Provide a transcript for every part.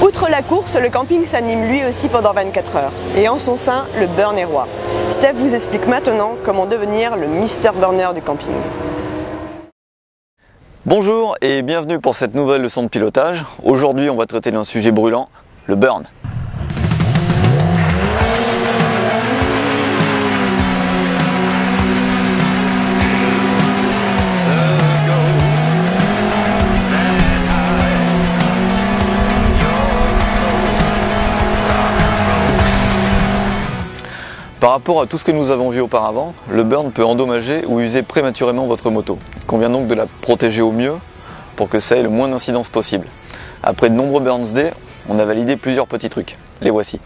Outre la course, le camping s'anime lui aussi pendant 24 heures. Et en son sein, le burn est roi. Steph vous explique maintenant comment devenir le Mr Burner du camping. Bonjour et bienvenue pour cette nouvelle leçon de pilotage. Aujourd'hui on va traiter d'un sujet brûlant, le burn. Par rapport à tout ce que nous avons vu auparavant, le burn peut endommager ou user prématurément votre moto. Il convient donc de la protéger au mieux pour que ça ait le moins d'incidence possible. Après de nombreux burns day, on a validé plusieurs petits trucs. Les voici.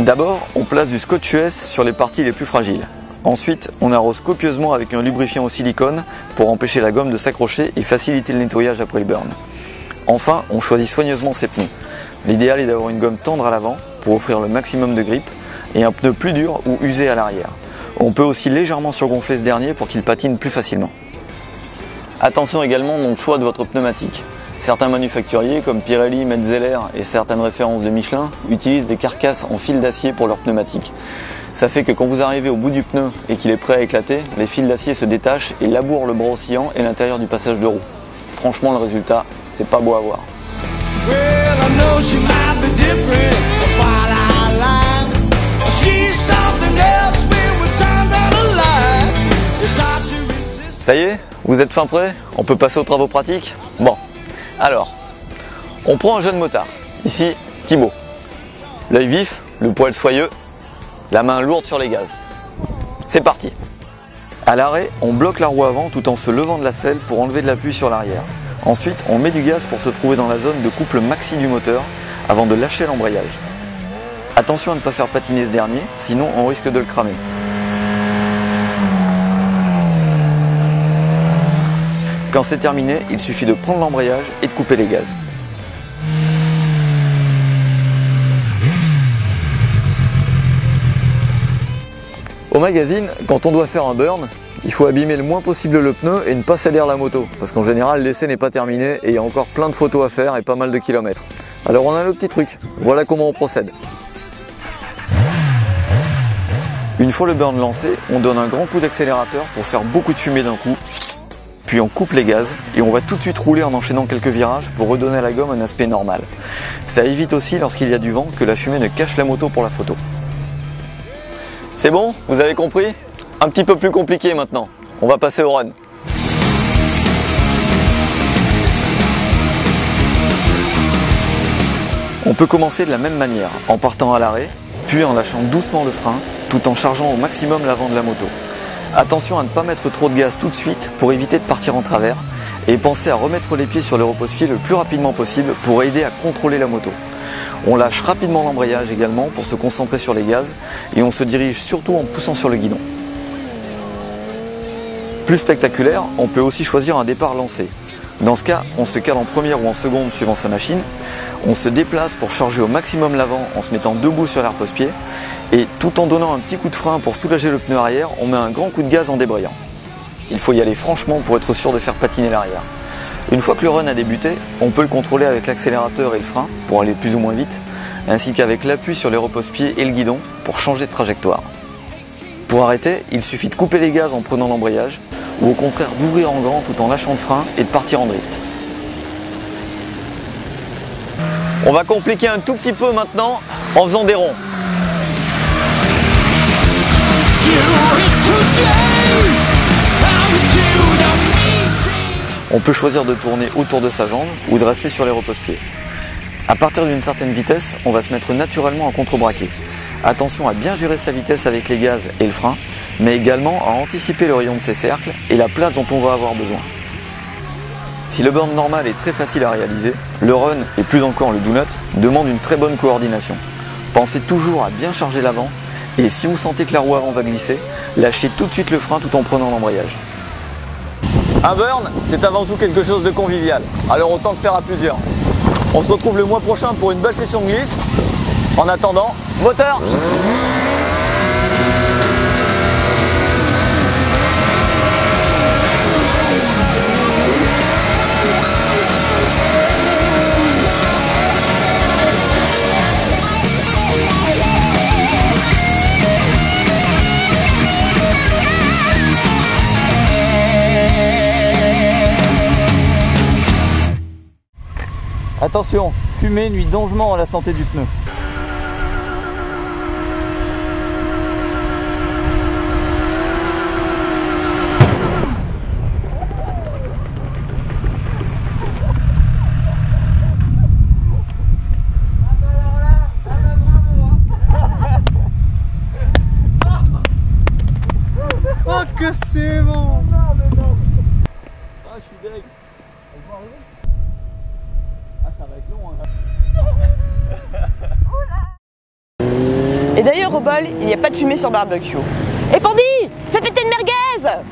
D'abord, on place du scotch US sur les parties les plus fragiles. Ensuite, on arrose copieusement avec un lubrifiant au silicone pour empêcher la gomme de s'accrocher et faciliter le nettoyage après le burn. Enfin, on choisit soigneusement ses pneus. L'idéal est d'avoir une gomme tendre à l'avant pour offrir le maximum de grip et un pneu plus dur ou usé à l'arrière. On peut aussi légèrement surgonfler ce dernier pour qu'il patine plus facilement. Attention également au choix de votre pneumatique. Certains manufacturiers comme Pirelli, Metzeler et certaines références de Michelin utilisent des carcasses en fil d'acier pour leurs pneumatiques. Ça fait que quand vous arrivez au bout du pneu et qu'il est prêt à éclater, les fils d'acier se détachent et labourent le bras oscillant et l'intérieur du passage de roue. Franchement, le résultat, c'est pas beau à voir. Ça y est, vous êtes fin prêt? On peut passer aux travaux pratiques? Bon, alors, on prend un jeune motard, ici Thibaut. L'œil vif, le poil soyeux, la main lourde sur les gaz. C'est parti. À l'arrêt, on bloque la roue avant tout en se levant de la selle pour enlever de l'appui sur l'arrière. Ensuite, on met du gaz pour se trouver dans la zone de couple maxi du moteur avant de lâcher l'embrayage. Attention à ne pas faire patiner ce dernier, sinon on risque de le cramer. Quand c'est terminé, il suffit de prendre l'embrayage et de couper les gaz. Au magazine, quand on doit faire un burn, il faut abîmer le moins possible le pneu et ne pas salir la moto. Parce qu'en général, l'essai n'est pas terminé et il y a encore plein de photos à faire et pas mal de kilomètres. Alors on a le petit truc, voilà comment on procède. Une fois le burn lancé, on donne un grand coup d'accélérateur pour faire beaucoup de fumée d'un coup. Puis on coupe les gaz et on va tout de suite rouler en enchaînant quelques virages pour redonner à la gomme un aspect normal. Ça évite aussi, lorsqu'il y a du vent, que la fumée ne cache la moto pour la photo. C'est bon? Vous avez compris? Un petit peu plus compliqué maintenant. On va passer au run. On peut commencer de la même manière, en partant à l'arrêt, puis en lâchant doucement le frein, tout en chargeant au maximum l'avant de la moto. Attention à ne pas mettre trop de gaz tout de suite pour éviter de partir en travers, et pensez à remettre les pieds sur le repose-pied le plus rapidement possible pour aider à contrôler la moto. On lâche rapidement l'embrayage également pour se concentrer sur les gaz et on se dirige surtout en poussant sur le guidon. Plus spectaculaire, on peut aussi choisir un départ lancé. Dans ce cas, on se cale en première ou en seconde suivant sa machine, on se déplace pour charger au maximum l'avant en se mettant debout sur les repose-pieds et tout en donnant un petit coup de frein pour soulager le pneu arrière, on met un grand coup de gaz en débrayant. Il faut y aller franchement pour être sûr de faire patiner l'arrière. Une fois que le run a débuté, on peut le contrôler avec l'accélérateur et le frein pour aller plus ou moins vite, ainsi qu'avec l'appui sur les repose-pieds et le guidon pour changer de trajectoire. Pour arrêter, il suffit de couper les gaz en prenant l'embrayage, ou au contraire d'ouvrir en grand tout en lâchant le frein et de partir en drift. On va compliquer un tout petit peu maintenant en faisant des ronds. On peut choisir de tourner autour de sa jambe ou de rester sur les repose-pieds. À partir d'une certaine vitesse, on va se mettre naturellement en contrebraqué. Attention à bien gérer sa vitesse avec les gaz et le frein, mais également à anticiper le rayon de ses cercles et la place dont on va avoir besoin. Si le burn normal est très facile à réaliser, le run et plus encore le donut demande une très bonne coordination. Pensez toujours à bien charger l'avant et si vous sentez que la roue avant va glisser, lâchez tout de suite le frein tout en prenant l'embrayage. Un burn, c'est avant tout quelque chose de convivial, alors autant le faire à plusieurs. On se retrouve le mois prochain pour une belle session de glisse. En attendant, moteur! Attention, fumer nuit dangereusement à la santé du pneu. Oh que c'est bon! Ah, je suis deg. Elle va arriver? Ah, ça va être long, hein. Et d'ailleurs au bol, il n'y a pas de fumée sur barbecue. Et Pandy, fais péter une merguez!